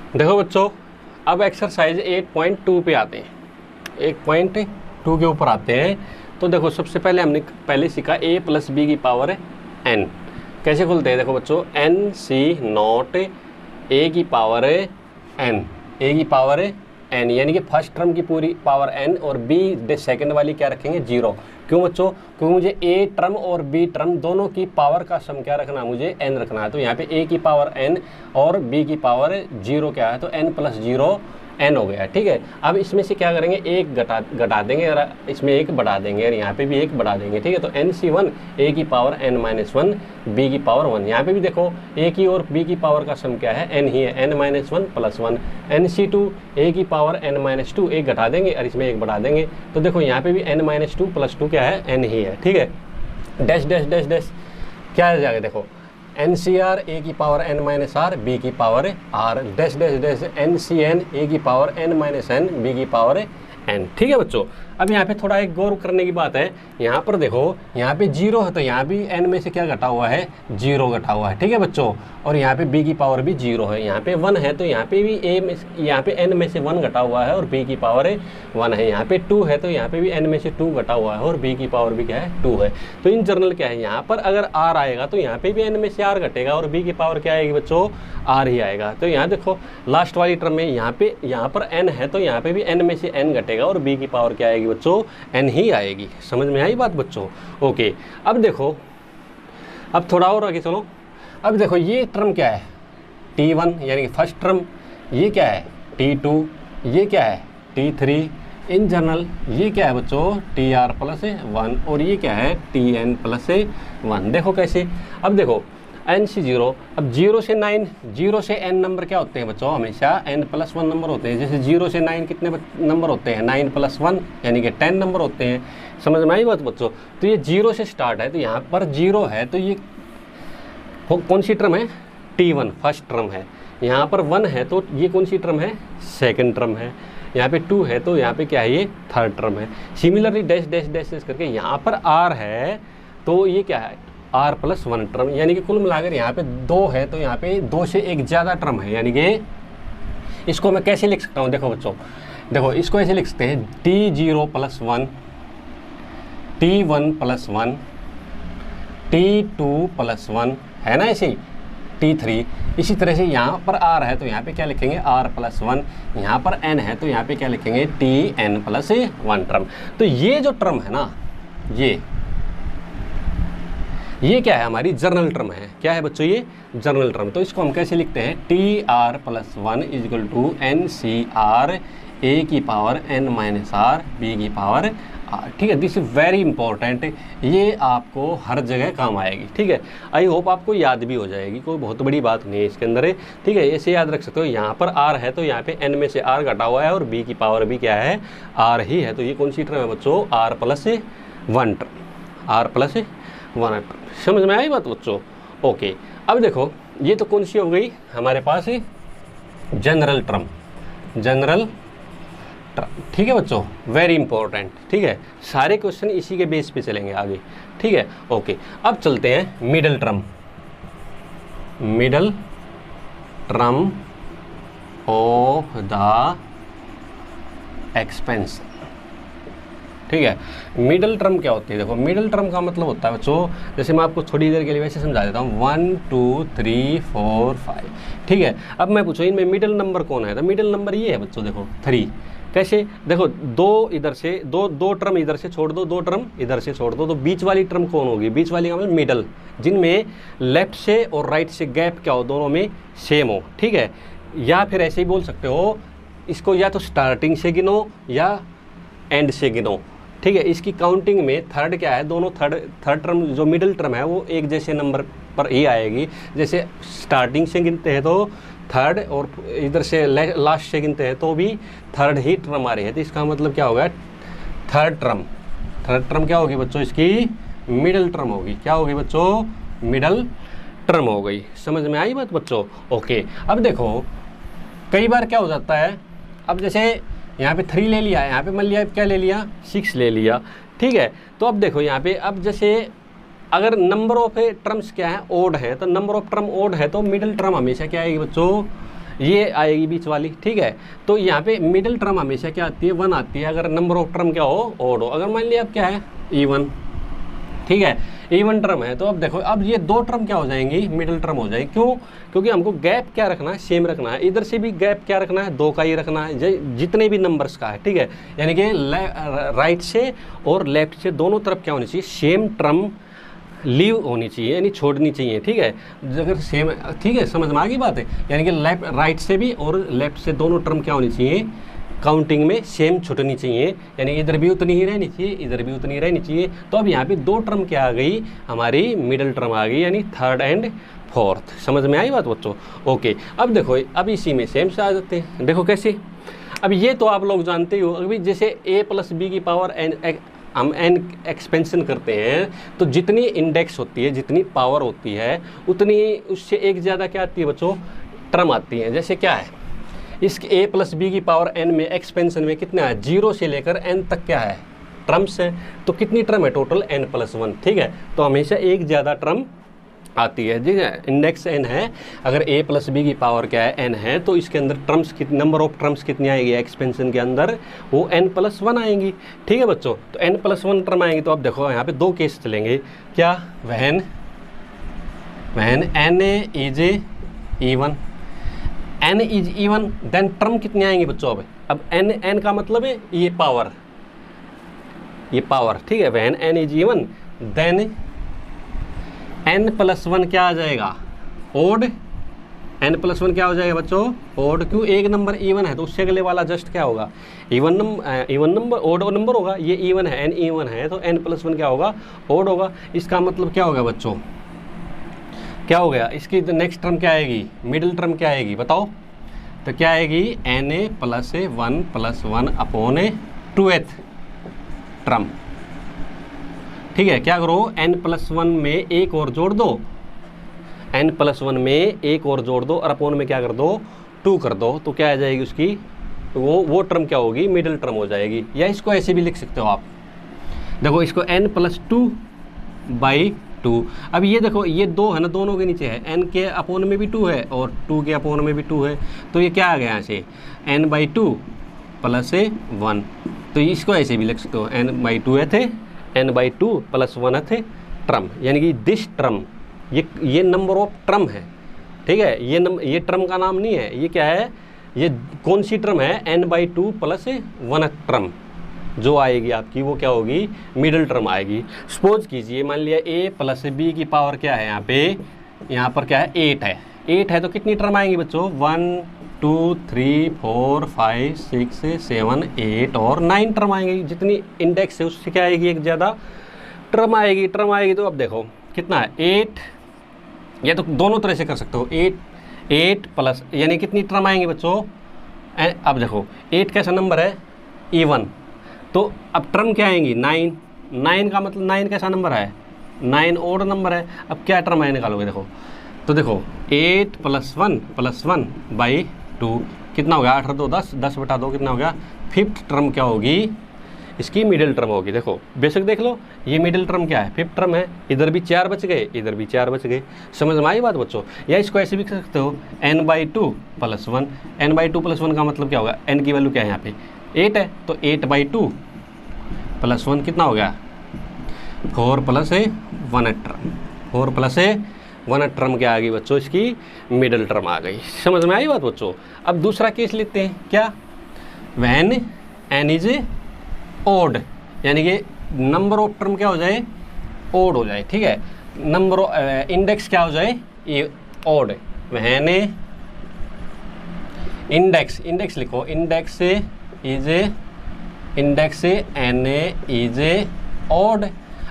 देखो बच्चों, अब एक्सरसाइज 8.2 पे आते हैं, 8.2 के ऊपर आते हैं। तो देखो सबसे पहले हमने पहले सीखा a प्लस बी की पावर n कैसे खोलते हैं। देखो बच्चों, n c नॉट a की पावर n, a की पावर n यानी कि फर्स्ट टर्म की पूरी पावर n और b सेकंड वाली क्या रखेंगे 0। क्यों बच्चों? क्योंकि मुझे a टर्म और b टर्म दोनों की पावर का सम क्या रखना है, मुझे n रखना है। तो यहाँ पे a की पावर n और b की पावर 0 क्या है, तो n प्लस 0 n हो गया। ठीक है, अब इसमें से क्या करेंगे, एक घटा देंगे और इसमें एक बढ़ा देंगे और यहाँ पे भी एक बढ़ा देंगे। ठीक है, तो nc1 a की पावर n माइनस 1 b की पावर 1। यहाँ पे भी देखो a की और b की पावर का सम क्या है, n ही है, n minus 1 plus 1। nc2 a की पावर n माइनस 2, एक घटा देंगे और इसमें एक बढ़ा देंगे। तो देखो यहाँ पे भी n माइनस 2 प्लस 2 क्या है, n ही है। ठीक है, डैश डैश डैश डैश क्या आ जाएगा, देखो NCR a की power n minus R B की power r, dash dash dash NCN a की power n minus N B की पावर n। ठीक है बच्चों, अब यहाँ पे थोड़ा एक गौर करने की बात है। यहाँ पर देखो, यहाँ पे 0 है तो यहाँ भी n में से क्या घटा हुआ है, 0 घटा हुआ है। ठीक है बच्चों, और यहाँ पे b की पावर भी 0 है। यहाँ पे 1 है तो यहाँ पे भी यहाँ पे n में से 1 घटा हुआ है और b की पावर 1 है। यहाँ पे 2 है तो यहाँ पे भी n में से 2 घटा हुआ है और b की पावर भी क्या है, 2 है। तो इन जनरल क्या है, यहाँ पर अगर r आएगा तो यहाँ पे भी n में से r घटेगा और b की पावर क्या आएगी बच्चों, r ही आएगा। तो यहाँ देखो लास्ट वाली टर्म में यहाँ पर n है तो यहाँ पे भी n में से n घटेगा और b की पावर क्या आएगी बच्चों, n ही आएगी। समझ में आई बात बच्चों? ओके, अब देखो, अब थोड़ा और आगे चलो। अब देखो ये टर्म क्या है, t1 यानी कि फर्स्ट टर्म, ये क्या है t2, ये क्या है t3, इन जनरल ये क्या है बच्चों tr प्लस 1 और ये क्या है tn प्लस 1। देखो कैसे, अब देखो nc0, अब 0 से 9, 0 से n नंबर क्या होते हैं बच्चों, हमेशा n प्लस 1 नंबर होते हैं। जैसे 0 से 9 कितने नंबर होते हैं, 9 प्लस 1 यानी कि 10 नंबर होते हैं। समझ में आई बात बच्चों? तो ये 0 से स्टार्ट है तो यहाँ पर 0 है तो ये कौन सी टर्म है, t1 फर्स्ट टर्म है। यहाँ पर 1 है तो ये कौन सी टर्म है, सेकंड टर्म है। यहाँ पे 2 है तो यहाँ पे क्या है, ये थर्ड टर्म है। Similarly dash dash dash dash करके यहाँ पर r है तो ये क्या है, r प्लस 1 टर्म, यानी कि कुल मिलाकर यहाँ पे 2 है तो यहाँ पे 2 से एक ज़्यादा टर्म है। यानी कि इसको मैं कैसे लिख सकता हूँ, देखो बच्चों, देखो इसको ऐसे लिख सकते हैं t0 plus 1, t1 plus 1, t2 plus 1 है ना, ऐसे ही t3। इसी तरह से यहाँ पर r है तो यहाँ पे क्या लिखेंगे, r प्लस 1, यहाँ पर n है तो यहाँ पे क्या लिखेंगे, tn प्लस 1 टर्म। तो ये जो टर्म है ना, ये क्या है, हमारी जर्नल टर्म है। क्या है बच्चों, ये जर्नल टर्म। तो इसको हम कैसे लिखते हैं, tr plus 1 is equal to ncr a की power n minus r b की पावर r। ठीक है, दिस इज वेरी इंपॉर्टेंट, ये आपको हर जगह काम आएगी। ठीक है, आई होप आपको याद भी हो जाएगी, कोई बहुत बड़ी बात नहीं है इसके अंदर है। ठीक है, ऐसे याद रख सकते हो। यहाँ पर r है तो यहाँ पे n में से r घटा हुआ है और b की पावर भी क्या है, r ही है। तो ये कौन सी टर्म है बच्चों, r plus 1 term, r plus 1 term. समझ में आई बात बच्चों? ओके, अब देखो ये तो कौन सी हो गई हमारे पास, जनरल टर्म, जनरल टर्म। ठीक है बच्चों, वेरी इंपॉर्टेंट। ठीक है, सारे क्वेश्चन इसी के बेस पे चलेंगे आगे। ठीक है, ओके, अब चलते हैं middle term, middle term of the expansion. ठीक है, मिडल टर्म क्या होती है, देखो मिडल टर्म का मतलब होता है बच्चों, जैसे मैं आपको थोड़ी देर के लिए वैसे समझा देता हूँ, 1 2 3 4 5। ठीक है, अब मैं पूछूँ इनमें मिडल नंबर कौन है, तो मिडल नंबर ये है बच्चों, देखो 3। कैसे, देखो दो इधर से दो टर्म इधर से छोड़ दो, 2 टर्म इधर से छोड़ दो, तो बीच वाली टर्म कौन होगी, बीच वाली का मतलब मिडल, जिनमें लेफ्ट से और राइट से गैप क्या हो, दोनों में सेम हो। ठीक है, या फिर ऐसे ही बोल सकते हो इसको, या तो स्टार्टिंग से गिनो या एंड से गिनो। ठीक है, इसकी काउंटिंग में थर्ड क्या है, दोनों थर्ड टर्म जो मिडिल टर्म है वो एक जैसे नंबर पर ही आएगी। जैसे स्टार्टिंग से गिनते हैं तो थर्ड और इधर से लास्ट से गिनते हैं तो भी थर्ड ही टर्म आ रही है। तो इसका मतलब क्या होगा, थर्ड टर्म क्या होगी बच्चों, इसकी मिडिल टर्म होगी। क्या होगी बच्चों, मिडिल टर्म हो गई। समझ में आई बात बच्चों? ओके, अब देखो कई बार क्या हो जाता है, अब जैसे यहाँ पे 3 ले लिया, यहाँ पे मान लिया क्या ले लिया, 6 ले लिया। ठीक है, तो अब देखो यहाँ पे, अब जैसे अगर नंबर ऑफ टर्म्स क्या है, ओड है, तो नंबर ऑफ टर्म ओड है तो मिडिल टर्म हमेशा क्या आएगी बच्चों, ये आएगी बीच वाली, ठीक है। तो यहाँ पे मिडिल टर्म हमेशा क्या आती है, 1 आती है, अगर नंबर ऑफ टर्म क्या हो, ओड हो। अगर मान लिया अब क्या है, इवन, ठीक है, इवन टर्म है। तो अब देखो, अब ये दो टर्म क्या हो जाएंगी, मिडिल टर्म हो जाएगी। क्यों? क्योंकि हमको गैप क्या रखना है, सेम रखना है। इधर से भी गैप क्या रखना है, 2 का ही रखना है, जितने भी नंबर्स का है, ठीक है। यानी कि राइट से और लेफ्ट से दोनों तरफ क्या होनी चाहिए, सेम टर्म लीव होनी चाहिए, यानी छोड़नी चाहिए, ठीक है। अगर सेम, ठीक है, समझ में आ गई बात है। यानी कि लेफ्ट, राइट से भी और लेफ्ट से दोनों टर्म क्या होनी चाहिए, काउंटिंग में सेम छूटनी चाहिए, यानी इधर भी उतनी ही रहनी चाहिए, इधर भी उतनी रहनी चाहिए। तो अब यहाँ पे 2 टर्म क्या आ गई, हमारी मिडिल टर्म आ गई, यानी थर्ड एंड फोर्थ। समझ में आई बात बच्चों? ओके, अब देखो, अब इसी में सेम से आ जाते हैं। देखो कैसे, अब ये तो आप लोग जानते हो, अभी जैसे a + b की पावर n, हम n एक्सपेंशन करते हैं, तो जितनी इंडेक्स होती है, जितनी पावर होती है, उतनी उससे एक ज़्यादा क्या आती है बच्चों, टर्म आती है। जैसे क्या है, इस a + b की पावर n में एक्सपेंशन में कितना है, 0 से लेकर n तक क्या है, टर्म्स है। तो कितनी टर्म है टोटल, n + 1, ठीक है। तो हमेशा एक ज़्यादा टर्म आती है, ठीक है। इंडेक्स n है, अगर a + b की पावर क्या है, n है, तो इसके अंदर टर्म्स कितनी, नंबर ऑफ टर्म्स कितनी आएगी एक्सपेंशन के अंदर, वो n + 1 आएंगी, ठीक है बच्चों। तो n + 1 टर्म आएंगी। तो अब देखो यहाँ पे 2 केस चलेंगे, क्या, when n is even, n is even, then term कितनी आएंगी बच्चों। अब n का मतलब है ये पावर, ठीक है। When n is even, then n + 1 क्या आ जाएगा, ओड। n + 1 क्या हो जाएगा बच्चों, ओड। क्यों, एक नंबर इवन है तो उससे अगले वाला जस्ट क्या होगा, इवन नंबर, ओड नंबर होगा। ये इवन है, n इवन है, तो n + 1 क्या होगा, ओड होगा। इसका मतलब क्या होगा बच्चों, क्या हो गया, इसकी नेक्स्ट टर्म क्या आएगी, मिडिल टर्म क्या आएगी बताओ। तो क्या आएगी, na + 1 + 1 अपॉन 2th टर्म, ठीक है। क्या करो, n + 1 में एक और जोड़ दो, n + 1 में एक और जोड़ दो, और अपॉन में क्या कर दो, 2 कर दो। तो क्या आ जाएगी उसकी, वो टर्म क्या होगी, मिडिल टर्म हो जाएगी। या इसको ऐसे भी लिख सकते हो आप, देखो इसको n + 2/2। अब ये देखो, ये 2 है ना, दोनों के नीचे है, n के अपॉन में भी 2 है और 2 के अपॉन में भी 2 है। तो ये क्या आ गया यहाँ से, n/2 + 1। तो इसको ऐसे भी लिख सकते हो, n/2 थे, n/2 + 1 थे टर्म, यानी कि दिस टर्म, ये नंबर ऑफ टर्म है, ठीक है। ये टर्म का नाम नहीं है, ये क्या है, ये कौन सी टर्म है, n/2 + 1 टर्म जो आएगी आपकी, वो क्या होगी, मिडिल टर्म आएगी। सपोज कीजिए, मान लिया a + b की पावर क्या है, यहाँ पर क्या है, 8 है। 8 है तो कितनी टर्म आएंगी बच्चों, 1 2 3 4 5 6 7 8 और 9 टर्म आएंगी। जितनी इंडेक्स है उससे क्या आएगी, एक ज़्यादा टर्म आएगी। तो अब देखो कितना है, 8, या तो दोनों तरह से कर सकते हो, 8 प्लस, यानी कितनी टर्म आएंगी बच्चों। अब देखो 8 कैसा नंबर है, इवन, तो अब टर्म क्या आएंगी, 9 का मतलब 9 कैसा नंबर है, 9 ओड नंबर है। अब क्या टर्म आए निकालोगे, देखो तो देखो 8 + 1 + 1/2 कितना हो गया, 8 और 2 10, 10/2 कितना हो गया, 5th टर्म क्या होगी, इसकी मिडिल टर्म होगी। देखो बेशक देख लो, ये मिडिल टर्म क्या है, 5th टर्म है। इधर भी 4 बच गए, इधर भी 4 बच गए। समझ में आई बात बच्चों। या इसको ऐसे भी कर सकते हो, n/2 + 1। n/2 + 1 का मतलब क्या होगा, n की वैल्यू क्या है यहाँ पे 8 है, तो 8/2 + 1 कितना हो गया, 4 + 1 टर्म। 4 + 1 टर्म क्या आ गई बच्चों, इसकी मिडिल टर्म आ गई। समझ में आई बात बच्चों। अब दूसरा केस लेते हैं, क्या, व्हेन n इज ओड, यानी कि नंबर ऑफ टर्म क्या हो जाए, ओड हो जाए, ठीक है। नंबर इंडेक्स क्या हो जाए, ये ओड। व्हेन इंडेक्स लिखो, इंडेक्स n इज ओड।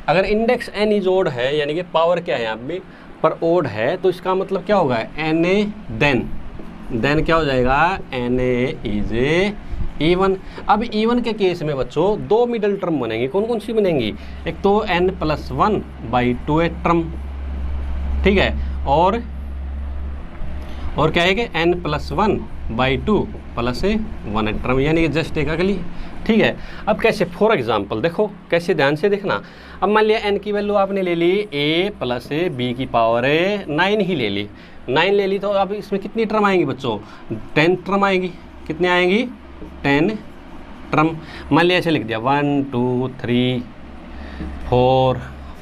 अगर इंडेक्स n इज ओड है, यानी कि पावर क्या है यहाँ पे पर ओड है, तो इसका मतलब क्या होगा, na देन क्या हो जाएगा, na इज इवन। अब इवन के केस में बच्चों 2 मिडिल टर्म बनेंगी। कौन कौन सी बनेंगी, एक तो n + 1/2 टर्म, ठीक है, और क्या है कि n+1/2 प्लस 1 टर्म, यानी कि जस्ट एक अगली। ठीक है, अब कैसे, फॉर एग्जांपल देखो कैसे, ध्यान से देखना। अब मान लिया n की वैल्यू आपने ले ली a + b की पावर 9 ही ले ली, 9 ले ली, तो अब इसमें कितनी टर्म आएंगी बच्चों? 10 टर्म आएंगी। कितने आएंगी? 10 टर्म। मान लिया ऐसे लिख दिया 1 2 3 4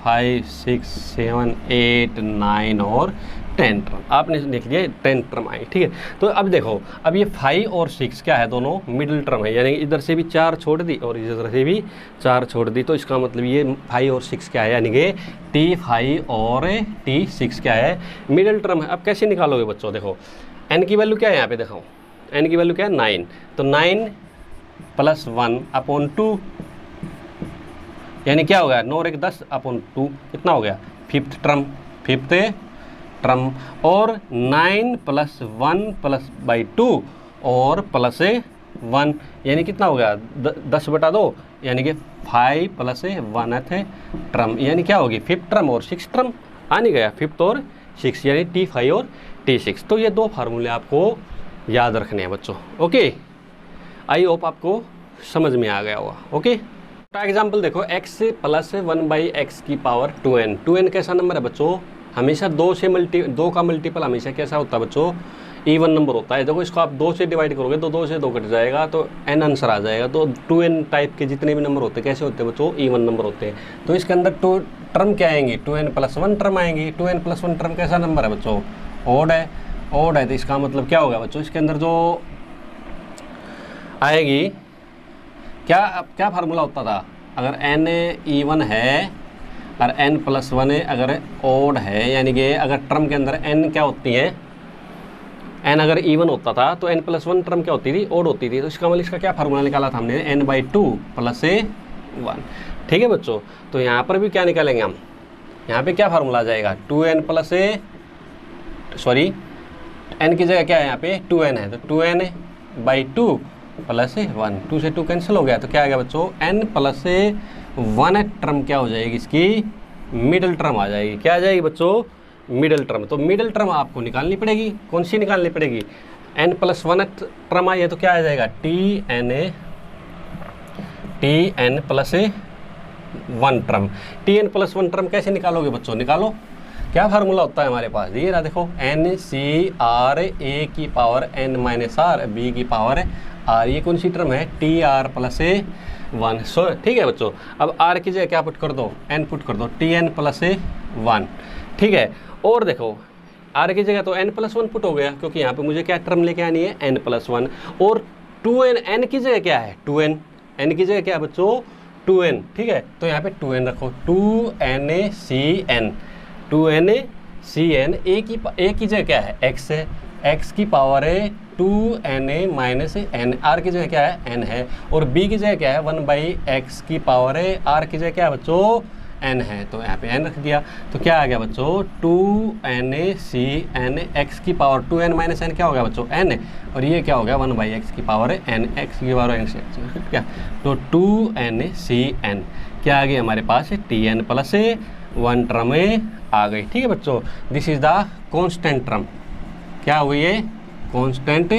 5 6 7 8 9 और 10 टर्म आपने लिख दिया, 10 टर्म आई। ठीक है, तो अब देखो, अब ये 5 और 6 क्या है? दोनों मिडिल टर्म है, यानी इधर से भी 4 छोड़ दी और इधर से भी 4 छोड़ दी, तो इसका मतलब ये 5 और 6 क्या है? यानी कि T5 और T6 क्या है? मिडिल टर्म है। अब कैसे निकालोगे बच्चों? देखो n की वैल्यू क्या है यहाँ पे, देखो n की वैल्यू क्या है? 9, तो 9 + 1/2, यानी क्या हो गया? 9 और 1 10/2, कितना हो गया? Fifth term. और 9 + 1/2 और प्लस 1, यानी कितना हो गया? 10/2, यानी कि 5 + 1th टर्म, यानी क्या होगी? फिफ्थ टर्म और सिक्स टर्म आ नहीं गया, फिफ्थ और 6, यानी T5 और T6। तो ये दो फार्मूले आपको याद रखने हैं बच्चों। ओके, आई होप आपको समझ में आ गया होगा। ओके, तो एग्जाम्पल देखो, x + 1/x की पावर 2n। 2n कैसा नंबर है बच्चों? हमेशा 2 का मल्टीपल हमेशा कैसा होता है बच्चों? इवन नंबर होता है। देखो इसको आप 2 से डिवाइड करोगे तो 2 से 2 कट जाएगा, तो n आंसर आ जाएगा। तो 2n टाइप के जितने भी नंबर होते हैं कैसे होते हैं बच्चों? इवन नंबर होते हैं। तो इसके अंदर 2 टर्म क्या आएंगी? 2n + 1 टर्म आएंगी। 2n + 1 टर्म कैसा नंबर है बच्चों? ऑड है। तो इसका मतलब क्या होगा बच्चों? इसके अंदर जो आएगी, क्या फार्मूला होता था? अगर n इवन है और n + 1 अगर ऑड है, यानी कि अगर टर्म के अंदर n क्या होती है? n अगर इवन होता था तो n + 1 टर्म क्या होती थी? ऑड होती थी। तो इसका मतलब इसका क्या फार्मूला निकाला था हमने? n/2 + 1। ठीक है बच्चों, तो यहाँ पर भी क्या निकालेंगे हम? यहाँ पे क्या फार्मूला आ जाएगा? 2n n की जगह क्या है यहाँ पे? 2n है, तो 2n/2 + 1, 2 से 2 कैंसिल हो गया, तो क्या आ गया बच्चों? n + 1 टर्म क्या हो जाएगी? इसकी मिडिल टर्म आ जाएगी। क्या आ जाएगी बच्चों? Middle term. तो मिडिल टर्म आपको निकालनी पड़ेगी। कौन सी निकालनी पड़ेगी? n + 1 टर्म आई है, तो क्या आ जाएगा? Tn + 1 term. Tn + 1 टर्म कैसे निकालोगे बच्चों? निकालो, क्या फार्मूला होता है हमारे पास? ये रहा देखो, NCR a की पावर n - r b की पावर r, ये कौन सी टर्म है? TR + 1। सो ठीक है बच्चों, अब r की जगह क्या पुट कर दो? n पुट कर दो, Tn + 1। ठीक है, और देखो r की जगह तो n + 1 पुट हो गया, क्योंकि यहाँ पे मुझे क्या टर्म लेके आनी है? n + 1। और 2n, n की जगह क्या है? 2n, n की जगह क्या है बच्चों? 2n। ठीक है, तो यहाँ पे 2n रखो, 2NCn, 2NCn। a की जगह क्या है? x है, x की पावर है 2Na - n, r की जगह क्या है? n है, और b की जगह क्या है? 1/x की पावर है, r की जगह क्या है बच्चों? n है, तो यहाँ पे n रख दिया। तो क्या आ गया बच्चों? 2NCn, x की पावर 2n - n क्या हो गया बच्चों? n, और ये क्या हो गया? 1/x की पावर है n, x की पावर n, क्या? तो 2NCn क्या आ गई हमारे पास? Tn + 1 टर्म आ गई। ठीक है बच्चों, this is the constant term. क्या हुई है? Constant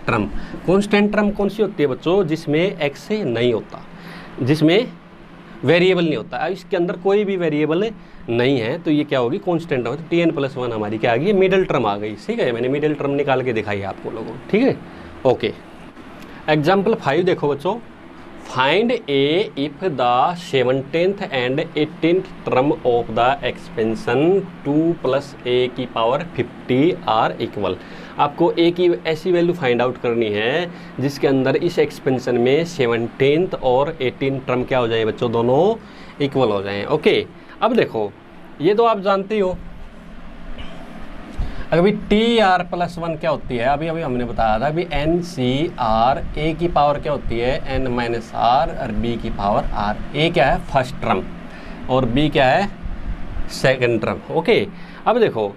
term. कांस्टेंट टर्म कौन सी होती है बच्चों? जिसमें x नहीं होता, जिसमें वेरिएबल नहीं होता। अब इसके अंदर कोई भी वेरिएबल नहीं है, तो ये क्या होगी? Constant term. तो Tn + 1 हमारी क्या आ गई? मिडिल टर्म आ गई। ठीक है, मैंने मिडिल टर्म निकाल के दिखाई आपको लोगों को। ठीक है, ओके। एग्जाम्पल 5 देखो बच्चों, find A if the 17th and 18th term of the expansion 2 + a की पावर 50 आर इक्वल। आपको a की ऐसी वैल्यू फाइंड आउट करनी है जिसके अंदर इस एक्सपेंशन में 17th और 18th टर्म क्या हो जाए बच्चों? दोनों इक्वल हो जाएं। ओके, अब देखो ये तो आप जानते हो। अभी TR + 1 क्या होती है? अभी हमने बताया था, अभी NCR a की पावर क्या होती है? n - r, और b की पावर r। a क्या है? फर्स्ट टर्म, और b क्या है? Second term. ओके, अब देखो,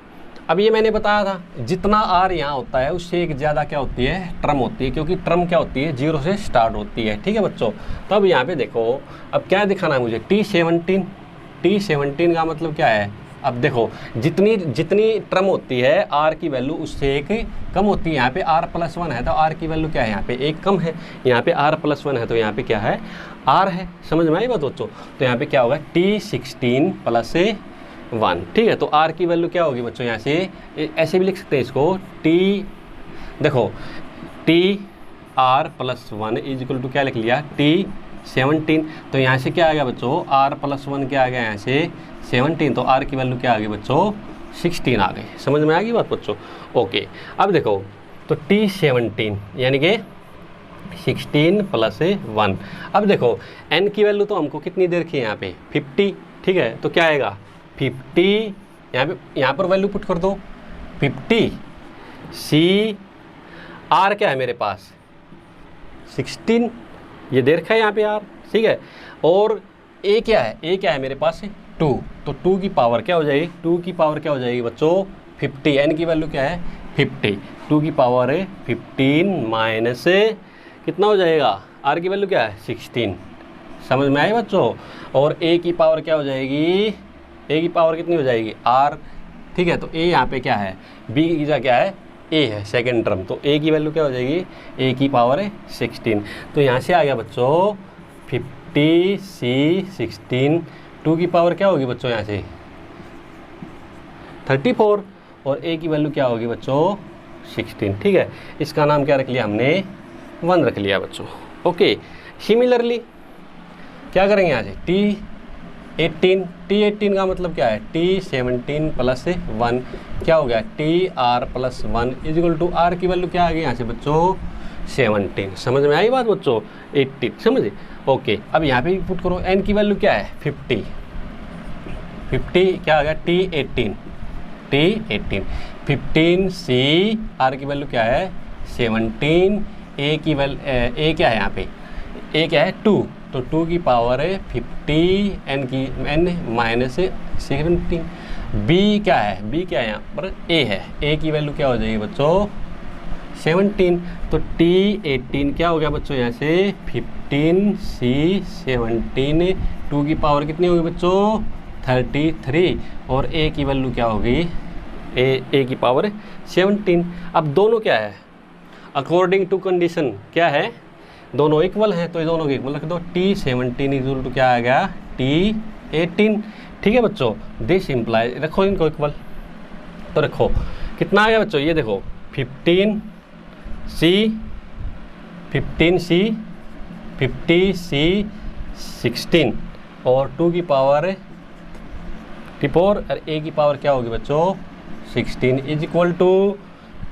अब ये मैंने बताया था, जितना r यहाँ होता है उससे एक ज़्यादा क्या होती है? टर्म होती है, क्योंकि टर्म क्या होती है? 0 से स्टार्ट होती है। ठीक है बच्चों, तो अब यहाँ पे देखो, अब क्या दिखाना है मुझे? T17 का मतलब क्या है? अब देखो जितनी जितनी टर्म होती है आर की वैल्यू उससे एक कम होती है। यहाँ पे आर प्लस वन है तो आर की वैल्यू क्या है, यहाँ पे एक कम है। यहाँ पे आर प्लस वन है तो यहाँ पे क्या है, आर है। समझ में आई बात बच्चों? तो यहाँ पे क्या होगा, T16 प्लस 1। ठीक है, तो आर की वैल्यू क्या होगी बच्चों, यहाँ से ऐसे भी लिख सकते हैं इसको, देखो TR plus 1 is equal to क्या लिख लिया, T17। तो यहाँ से क्या आ गया बच्चों, R प्लस 1 क्या आ गया यहाँ से 17, तो R की वैल्यू क्या आ गई बच्चों 16 आ गई। समझ में आ गई बात बच्चों? ओके, अब देखो तो T17 यानी कि 16 प्लस 1। अब देखो n की वैल्यू तो हमको कितनी देर की है यहाँ पे 50। ठीक है, तो क्या आएगा 50, यहाँ पर वैल्यू पुट कर दो 50, C R क्या है मेरे पास 16, ये दे रखा है यहाँ पे R। ठीक है, और A क्या है, A क्या है मेरे पास 2, तो 2 की पावर क्या हो जाएगी, 2 की पावर क्या हो जाएगी बच्चों 50। n की वैल्यू क्या है 50, 2 की पावर है 15 माइनस कितना हो जाएगा, R की वैल्यू क्या है 16। समझ में आई बच्चों? और A की पावर क्या हो जाएगी, A की पावर कितनी हो जाएगी R। ठीक है, तो A यहाँ पे क्या है, B की जगह क्या है A है सेकेंड टर्म, तो A की वैल्यू क्या हो जाएगी, A की पावर है 16। तो यहाँ से आ गया बच्चों 50 C 16, 2 की पावर क्या होगी बच्चों यहाँ से 34, और A की वैल्यू क्या होगी बच्चों 16। ठीक है, इसका नाम क्या रख लिया हमने 1 रख लिया बच्चों। ओके, सिमिलरली क्या करेंगे यहाँ से T18 का मतलब क्या है T17 प्लस 1 क्या हो गया TR plus 1 is equal to R की वैल्यू क्या आ गई यहाँ से बच्चों 17। समझ में आई बात बच्चों? 18 समझे? ओके, अब यहाँ पे पुट करो n की वैल्यू क्या है 50 क्या आ गया T18 15 C R की वैल्यू क्या है 17, A की वैल्यू A क्या है यहाँ पे, A क्या है 2, तो 2 की पावर है 50, n माइनस 17। B क्या है, B क्या है यहाँ पर A है, A की वैल्यू क्या हो जाएगी बच्चों 17। तो T18 क्या हो गया बच्चों यहाँ से 15 C 17, 2 की पावर कितनी होगी बच्चों 33, और A की वैल्यू क्या होगी A की पावर 17। अब दोनों क्या है, अकॉर्डिंग टू कंडीशन क्या है, दोनों इक्वल हैं, तो ये दोनों के इक्वल रख दो। T17 इक्वल टू क्या आ गया T18। ठीक है बच्चों, दिस इम्प्लाई रखो इनको इक्वल, तो रखो कितना आ गया बच्चों, ये देखो 15 C 50C 16, और 2 की पावर 34, और A की पावर क्या होगी बच्चों 16 इज इक्वल टू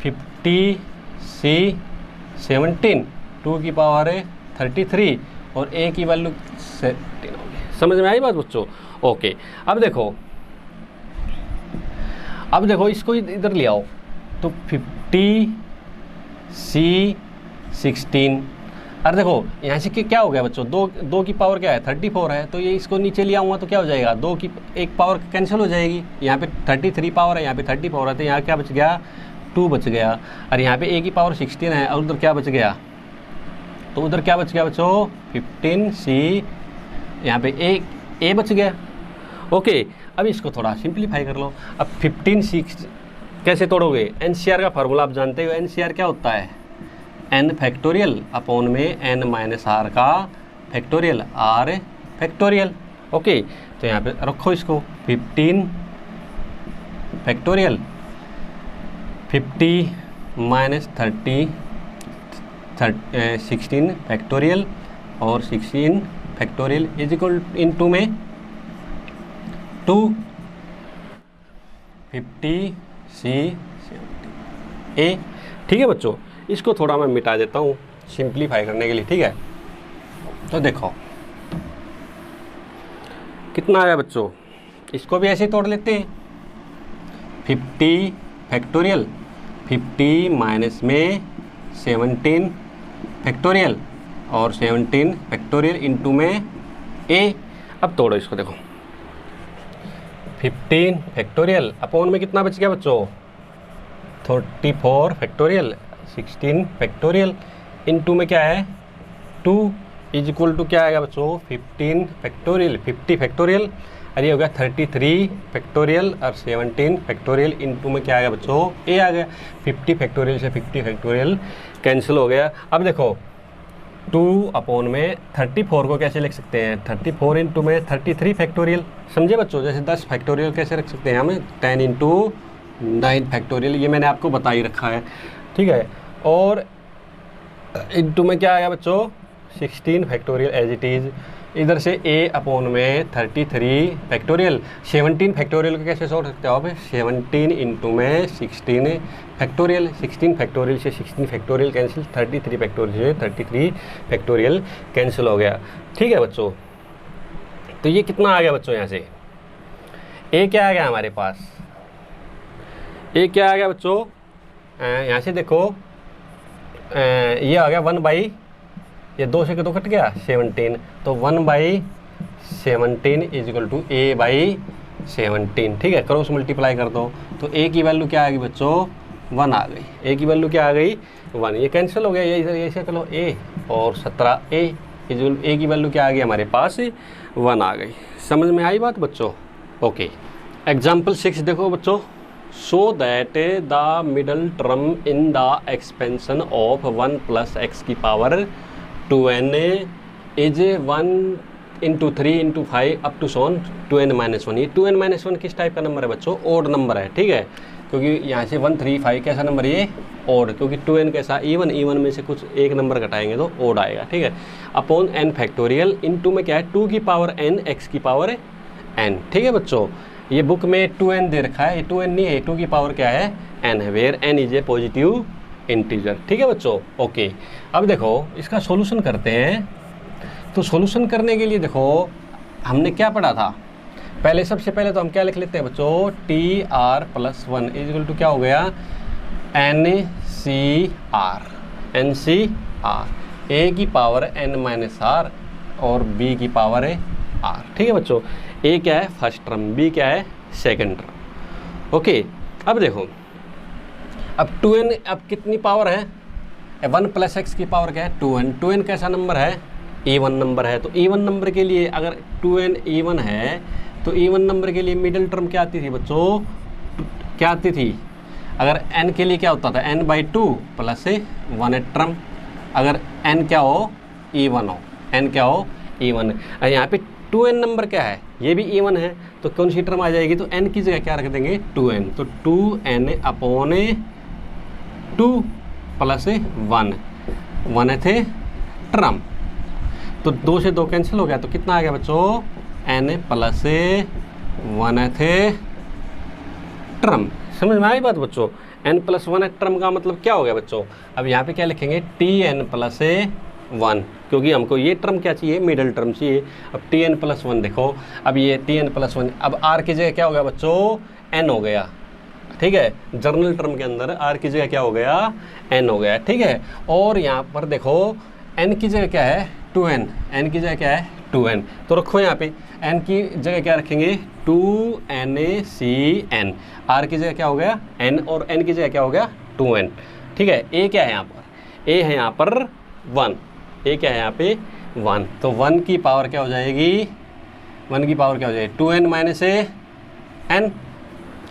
50C 17, 2 की पावर है 33, और A की वैल्यू 17 होगी। समझ में आई बात बच्चों? ओके, अब देखो इसको इधर ले आओ, तो 50C 16, और देखो यहाँ से क्या हो गया बच्चों, दो की पावर क्या है 34 है, तो ये इसको नीचे ले आऊँगा तो क्या हो जाएगा, 2 की एक पावर कैंसिल हो जाएगी। यहाँ पे 33 पावर है, यहाँ पे 34 है, तो यहाँ क्या बच गया 2 बच गया, और यहाँ पे A की पावर 16 है, और उधर क्या बच गया, तो उधर क्या बच गया बच्चों 15C, यहाँ पे A बच गया। ओके, अब इसको थोड़ा सिंप्लीफाई कर लो। अब 15C कैसे तोड़ोगे, NCR का फार्मूला आप जानते हो, NCR क्या होता है n फैक्टोरियल अपॉन में n माइनस r का फैक्टोरियल r फैक्टोरियल। ओके, तो यहाँ पे रखो इसको 15 फैक्टोरियल 50 माइनस 16 फैक्टोरियल, और 16 फैक्टोरियल इज इक्वल इनटू में 2 50C 17A। ठीक है बच्चों, इसको थोड़ा मैं मिटा देता हूँ सिंप्लीफाई करने के लिए। ठीक है, तो देखो कितना आया बच्चों, इसको भी ऐसे ही तोड़ लेते हैं 50 फैक्टोरियल 50 माइनस में 17 फैक्टोरियल, और 17 फैक्टोरियल इनटू में A। अब तोड़ो इसको, देखो 15 फैक्टोरियल अपॉन में कितना बच गया बच्चों 34 फैक्टोरियल 16 फैक्टोरियल इनटू में क्या है 2 इज इक्वल टू क्या आएगा बच्चों 15 फैक्टोरियल 50 फैक्टोरियल, और ये हो गया 33 फैक्टोरियल और 17 फैक्टोरियल, इनटू में क्या आ गया बच्चों, ए आ गया। 50 फैक्टोरियल से 50 फैक्टोरियल कैंसिल हो गया। अब देखो 2 अपॉन में 34 को कैसे लिख सकते हैं, 34 इंटू में 33 फैक्टोरियल, समझे बच्चों। जैसे 10 फैक्टोरियल कैसे रख सकते हैं हमें, 10 इंटू 9 फैक्टोरियल, ये मैंने आपको बता ही रखा है, ठीक है। और इंटू में क्या आया बच्चों, 16 फैक्टोरियल एज इट इज़। इधर से a अपॉन में 33 फैक्टोरियल, 17 फैक्टोरियल को कैसे सोच सकते हो आप, 17 इंटू में 16 फैक्टोरियल, 16 फैक्टोरियल से 16 फैक्टोरियल कैंसिल, 33 फैक्टोरियल से 33 फैक्टोरियल कैंसिल हो गया, ठीक है बच्चों। तो ये कितना आ गया बच्चों, यहाँ से a क्या आ गया हमारे पास, a क्या आ गया बच्चों, यहाँ से देखो ये आ गया 1/, ये 2 से 2 कट गया 17, तो 1/17 इज इक्वल टू a/17, ठीक है। क्रॉस मल्टीप्लाई कर दो तो a की वैल्यू क्या आ गई बच्चों, 1 आ गई, a की वैल्यू क्या आ गई 1, ये कैंसिल हो गया, ये इधर ऐसे कर लो a और 17a इज a की वैल्यू क्या आ गई हमारे पास 1 आ गई। समझ में आई बात बच्चों, ओके। एग्जाम्पल 6 देखो बच्चों, so that the middle term in the expansion of 1 plus x की power 2n is 1 into 3 into 5 up to so on 2n-1। ये 2n-1 किस टाइप का नंबर है बच्चों, ओड नंबर है, ठीक है। क्योंकि यहाँ से 1 3 5 कैसा नंबर है ये, ओड, क्योंकि 2n कैसा इवन में से कुछ एक नंबर घटाएंगे तो ओड आएगा, ठीक है। अपॉन n फैक्टोरियल, इनटू में क्या है 2 की पावर n x की पावर n, ठीक है बच्चों। ये बुक में 2n दे रखा है, ये 2n नहीं है, 2 की पावर क्या है n है, where n is a positive integer, ठीक है बच्चों, ओके। अब देखो इसका सॉल्यूशन करते हैं। तो सॉल्यूशन करने के लिए देखो हमने क्या पढ़ा था, पहले सबसे पहले तो हम क्या लिख लेते हैं बच्चों, tr+1 इज इक्वल टू क्या हो गया NCR, a की पावर n-r और b की पावर है r, ठीक है बच्चों। a क्या है फर्स्ट टर्म, b क्या है सेकंड टर्म, ओके। अब देखो अब 2n अब कितनी पावर है, 1 + x की पावर क्या है 2n, 2n कैसा नंबर है even नंबर है। तो even नंबर के लिए अगर 2n even है तो even नंबर के लिए मिडिल टर्म क्या आती थी बच्चों, क्या आती थी, अगर n के लिए क्या होता था n/2 प्लस 1 टर्म, अगर n क्या हो even हो, n क्या हो even। यहाँ पे 2n नंबर क्या है, ये भी even है, तो कौन सी टर्म आ जाएगी, तो n की जगह क्या रख देंगे 2n, तो 2n अपॉन 2 प्लस 1 थे टर्म, तो 2 से 2 कैंसिल हो गया, तो कितना आ गया बच्चों n + 1 थे टर्म। समझ में आई बात बच्चों, n + 1 टर्म का मतलब क्या हो गया बच्चों। अब यहाँ पे क्या लिखेंगे tn + 1, क्योंकि हमको ये टर्म क्या चाहिए मिडिल टर्म चाहिए। अब tn + 1 देखो, अब ये tn + 1, अब r की जगह क्या हो गया बच्चों n हो गया, ठीक है। जर्नल टर्म के अंदर r की जगह क्या हो गया n हो गया, ठीक है। और यहाँ पर देखो n की जगह क्या है 2n, n की जगह क्या है 2n, तो रखो यहाँ पे n की जगह क्या रखेंगे 2NCn, r की जगह क्या हो गया n और n की जगह क्या हो गया 2n, ठीक है। a क्या है यहाँ पर, a है यहाँ पर 1, a क्या है यहाँ पे 1, तो 1 की पावर क्या हो जाएगी, 1 की पावर क्या हो जाएगी 2n - n,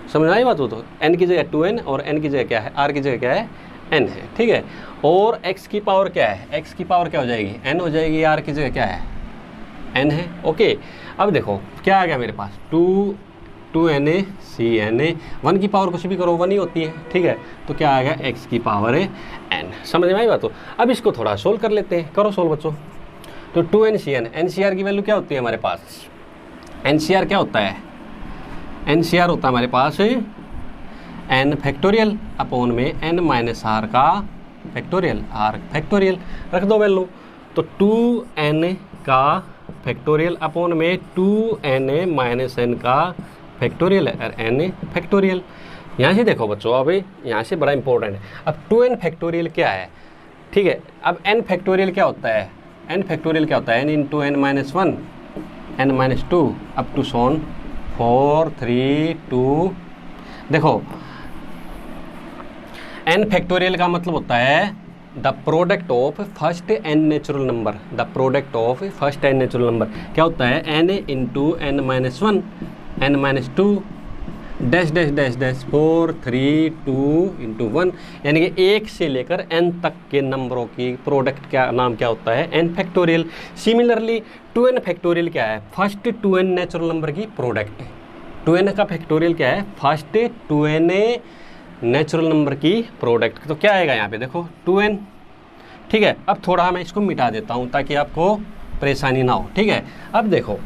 समझ आई बात हो। तो n की जगह 2n और n की जगह क्या है, r की जगह क्या है n है, ठीक है। और x की पावर क्या है, x की पावर क्या हो जाएगी n हो जाएगी, r की जगह क्या है n है, ओके। अब देखो क्या आ गया मेरे पास 2NCn, 1 की पावर कुछ भी करो 1 ही होती है, ठीक है। तो क्या आ गया x की पावर है n, समझ में आई बात हो। अब इसको थोड़ा सोल्व कर लेते हैं, करो सोल्व बच्चों। तो 2NCn, NCR की वैल्यू क्या होती है हमारे पास, NCR क्या होता है, NCR होता है हमारे पास n फैक्टोरियल अपॉन में n - r का फैक्टोरियल, r फैक्टोरियल रख दो वैल्यू, तो 2n का फैक्टोरियल अपॉन में 2n - n का फैक्टोरियल और n फैक्टोरियल। यहाँ से देखो बच्चों, अब यहाँ से बड़ा इंपॉर्टेंट है। अब 2n फैक्टोरियल क्या है, ठीक है। अब n फैक्टोरियल क्या होता है, n फैक्टोरियल क्या होता है n × n - 1 n - 2 up to so on 4 3 2। देखो n फैक्टोरियल का मतलब होता है the product of first n natural number, the product of first n natural number क्या होता है, n into n minus one n minus two dash dash dash dash 4 3 2 into 1, यानी कि 1 से लेकर n तक के नंबरों की प्रोडक्ट का नाम क्या होता है, n factorial. Similarly 2n factorial क्या है, फर्स्ट 2n नेचुरल नंबर की प्रोडक्ट। 2n का फैक्टोरियल क्या है, फर्स्ट 2n नेचुरल नंबर की प्रोडक्ट। तो क्या आएगा यहाँ पे देखो 2n, ठीक है। अब थोड़ा मैं इसको मिटा देता हूँ ताकि आपको परेशानी ना हो, ठीक है। अब देखो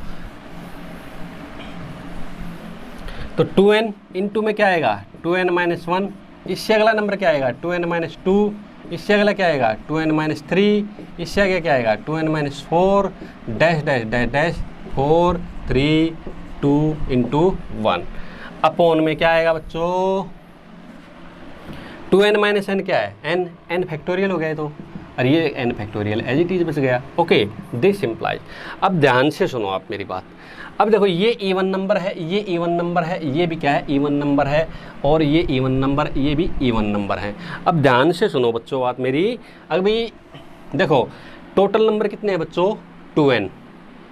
तो 2n इंटू में क्या आएगा 2n माइनस 1, इससे अगला नंबर क्या आएगा 2n माइनस 2, इससे अगला क्या आएगा 2n माइनस 3, इससे आगे क्या आएगा 2n minus 4 dash dash dash dash 4 3 2 into 1 upon में क्या आएगा बच्चों 2n माइनस n क्या है n फैक्टोरियल हो गया तो, और ये n factorial as it is बच गया। Okay this implies. अब ध्यान से सुनो आप मेरी बात। अब देखो ये इवन नंबर है, ये इवन नंबर है, ये भी क्या है इवन नंबर है, और ये इवन नंबर, ये भी इवन नंबर है। अब ध्यान से सुनो बच्चों बात मेरी। अभी देखो टोटल नंबर कितने हैं बच्चों 2n,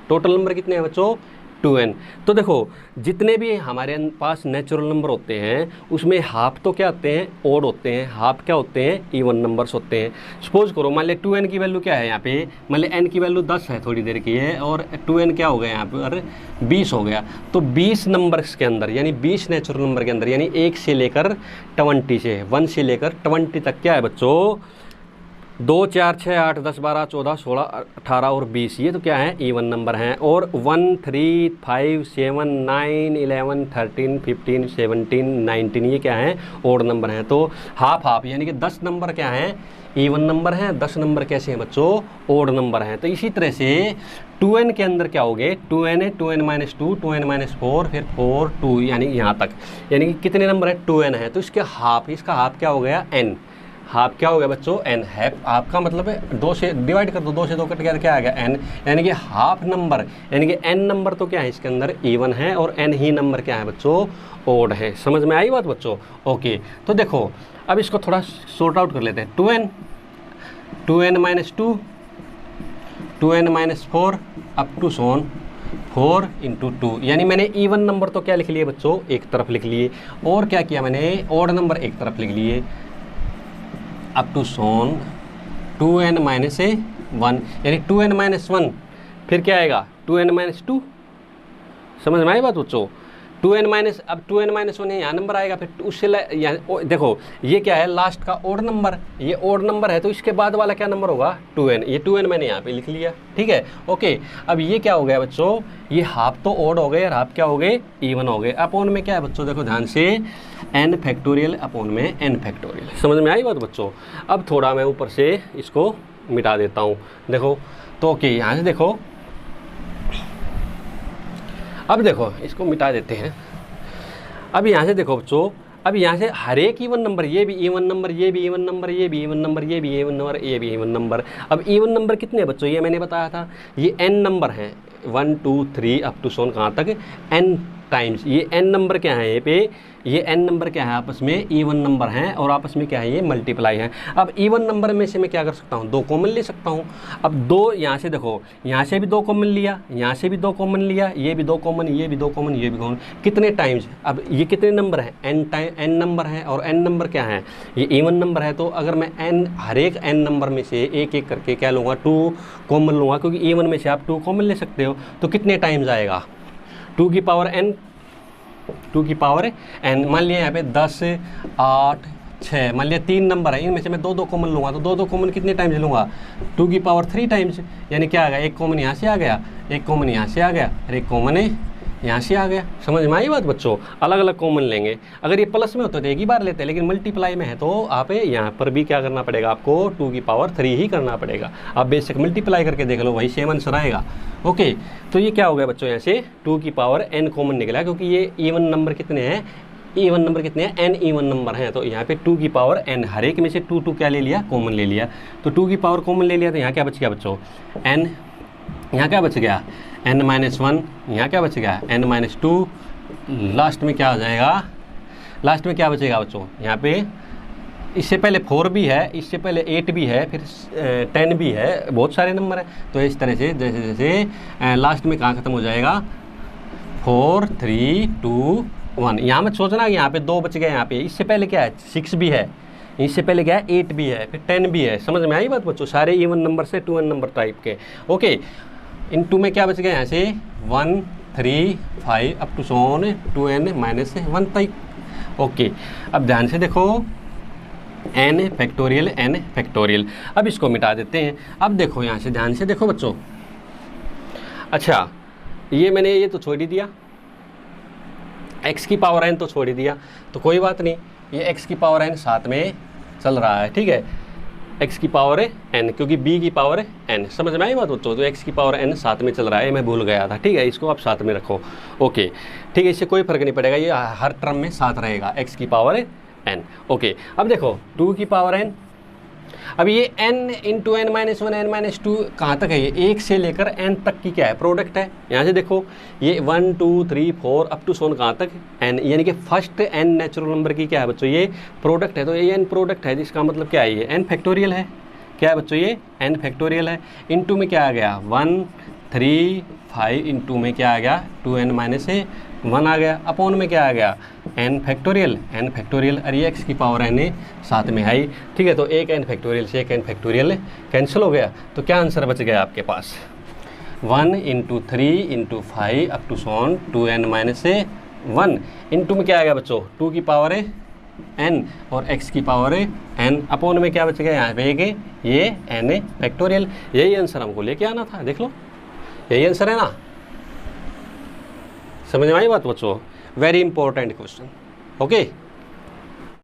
टोटल नंबर कितने हैं बच्चों 2n। तो देखो जितने भी हमारे पास नेचुरल नंबर होते हैं उसमें हाफ तो क्या होते हैं ओड होते हैं, हाफ क्या होते हैं इवन नंबर्स होते हैं। सपोज करो मान लिया 2n की वैल्यू क्या है यहाँ पे, मान लिया n की वैल्यू 10 है थोड़ी देर की है, और 2n क्या हो गया यहाँ पर 20 हो गया। तो 20 नंबर्स के अंदर यानी 20 नेचुरल नंबर के अंदर यानी 1 से लेकर 20 से 1 से लेकर 20 तक क्या है बच्चों 2 4 6 8 10 12 14 16 18 और 20, ये तो क्या है इवन नंबर हैं। और 1 3 5 7 9 11 13 15 17 19 ये क्या है ओड नंबर हैं। तो हाफ हाफ यानी कि 10 नंबर क्या हैं इवन नंबर हैं, 10 नंबर कैसे हैं बच्चों ओड नंबर हैं। तो इसी तरह से 2n के अंदर क्या हो गए 2n माइनस 2 2n माइनस 4 फिर 4 2 यानी यहाँ तक, यानी कि कितने नंबर है 2n है। तो इसके हाफ, इसका हाफ क्या हो गया n, हाफ क्या हो गया बच्चों n है। आपका मतलब है 2 से डिवाइड कर दो, 2 से 2 कट गया क्या आ गया n, यानी कि हाफ नंबर यानी कि n नंबर तो क्या है इसके अंदर इवन है और n ही नंबर क्या है बच्चों ओड है। समझ में आई बात बच्चों। ओके तो देखो अब इसको थोड़ा सॉर्ट आउट कर लेते हैं। 2n minus 2 2n minus 4 up to so on 4 into 2, यानी मैंने इवन नंबर तो क्या लिख लिए बच्चों एक तरफ लिख लिए, और क्या किया मैंने ओड नंबर एक तरफ लिख लिए up to so on 2n minus 1, यानी 2n माइनस 1 फिर क्या आएगा 2n माइनस 2। समझ में आई बात बच्चों। 2n माइनस, अब 2n माइनस 1 है यहाँ नंबर आएगा, फिर उससे देखो ये क्या है लास्ट का ओड नंबर, ये ओड नंबर है तो इसके बाद वाला क्या नंबर होगा 2n, ये 2n मैंने यहाँ पे लिख लिया, ठीक है। ओके अब ये क्या हो गया बच्चों, ये हाफ तो ओड हो गए और हाफ क्या हो गए इवन हो गए। अपॉन में क्या है बच्चों देखो ध्यान से n फैक्टोरियल अपॉन में n फैक्टोरियल। समझ में आई बात बच्चों। अब थोड़ा मैं ऊपर से इसको मिटा देता हूँ देखो। तो ओके यहाँ से देखो, अब देखो इसको मिटा देते हैं। अब यहाँ से देखो बच्चों, अब यहाँ से हर एक इवन नंबर, ये भी इवन नंबर, ये भी इवन नंबर, ये भी इवन नंबर, ये भी इवन नंबर, ये भी इवन नंबर। अब इवन नंबर कितने बच्चों ये मैंने बताया था, ये n नंबर हैं 1 2 3 अप टू सोन कहाँ तक n टाइम्स। ये n नंबर क्या है, ये पे ये n नंबर क्या है आपस में इवन नंबर हैं और आपस में क्या है ये मल्टीप्लाई है। अब इवन नंबर में से मैं क्या कर सकता हूँ 2 कॉमन ले सकता हूँ। अब 2 यहाँ से देखो, यहाँ से भी 2 कॉमन लिया, यहाँ से भी 2 कॉमन लिया, ये भी 2 कॉमन, ये भी 2 कॉमन, ये भी कॉमन, कितने टाइम्स। अब ये कितने नंबर है n नंबर है और n नंबर क्या है ये इवन नंबर है। तो अगर मैं n हर एक n नंबर में से एक एक करके क्या लूँगा 2 कॉमन लूँगा, क्योंकि इवन में से आप 2 कॉमन ले सकते हो। तो कितने टाइम्स आएगा 2 की पावर n, 2 की पावर n। मान लिया यहाँ पे 10 8 6, मान लिया 3 नंबर है, इनमें से मैं 2 कॉमन लूँगा। तो 2 कॉमन कितने टाइम्स लूँगा 2 की पावर 3 टाइम्स, यानी क्या आ गया एक कॉमन यहाँ से आ गया, एक कॉमन यहाँ से आ गया और एक कॉमन यहाँ से आ गया। समझ में आई बात बच्चों। अलग अलग कॉमन लेंगे, अगर ये प्लस में होता तो एक ही बार लेते हैं, लेकिन मल्टीप्लाई में है तो आप यहाँ पर भी क्या करना पड़ेगा आपको 2 की पावर 3 ही करना पड़ेगा। आप बेशक मल्टीप्लाई करके देख लो वही सेम आंसर आएगा। ओके तो ये क्या हो गया बच्चों, यहाँ से 2 की पावर n कॉमन निकला, क्योंकि ये इवन नंबर कितने हैं, इवन नंबर कितने हैं n इवन नंबर हैं। तो यहाँ पे 2 की पावर n, हर एक में से 2 क्या ले लिया कॉमन ले लिया। तो 2 की पावर कॉमन ले लिया तो यहाँ क्या बच गया बच्चों n, यहाँ क्या बच गया n माइनस 1, यहाँ क्या बच गया n माइनस 2, लास्ट में क्या आ जाएगा, लास्ट में क्या बचेगा बच्चों यहाँ पे इससे पहले 4 भी है, इससे पहले 8 भी है, फिर 10 भी है, बहुत सारे नंबर है। तो इस तरह से जैसे जैसे लास्ट में कहाँ ख़त्म हो जाएगा, 4 3 2 1। यहाँ मत सोचना कि यहाँ पे 2 बच गए, यहाँ पे इससे पहले क्या है 6 भी है, इससे पहले क्या है 8 भी है, फिर 10 भी है। समझ में आई बात बच्चों, सारे इवन नंबर से 2n नंबर टाइप के। ओके, इन 2 में क्या बच गया यहाँ से 1 3 5 up to so on 2n minus 1 तक। ओके, अब ध्यान से देखो n फैक्टोरियल। अब इसको मिटा देते हैं। अब देखो यहाँ से ध्यान से देखो बच्चों, अच्छा ये मैंने ये तो छोड़ ही दिया, x की पावर n तो छोड़ ही दिया, तो कोई बात नहीं, ये x की पावर n साथ में चल रहा है, ठीक है, x की पावर है n, क्योंकि b की पावर है n। समझ में आई बात बच्चों, तो x की पावर n साथ में चल रहा है, मैं भूल गया था, ठीक है, इसको आप साथ में रखो। ओके ठीक है, इससे कोई फर्क नहीं पड़ेगा, ये हर टर्म में साथ रहेगा, x की पावर है n। ओके, अब देखो 2 की पावर n, अब ये n into n minus 1 n minus 2 कहाँ तक है, ये 1 से लेकर n तक की क्या है, प्रोडक्ट है। यहाँ से देखो ये 1 2 3 4 अप टू सोन कहाँ तक n, यानी कि फर्स्ट n नेचुरल नंबर की क्या है बच्चों, ये प्रोडक्ट है। तो ये n प्रोडक्ट है, जिसका मतलब क्या है, ये n फैक्टोरियल है। क्या है बच्चों, ये n फैक्टोरियल है। इनटू में क्या आ गया 1 3 5, इनटू में क्या आ गया 2n माइनस 1 आ गया, अपॉन में क्या आ गया n फैक्टोरियल। और ये x की पावर n साथ में आई, ठीक है। तो एक n फैक्टोरियल से एक n फैक्टोरियल कैंसिल हो गया, तो क्या आंसर बच गया आपके पास 1 into 3 into 5 up to so on 2n minus 1। Into में क्या आ गया बच्चों 2 की पावर है n और x की पावर है n, अपॉन में क्या बच गया यहाँ पे ये n फैक्टोरियल। यही आंसर हमको लेके आना था, देख लो यही आंसर है ना। समझ में आई बात बच्चों, वेरी इंपॉर्टेंट क्वेश्चन। ओके।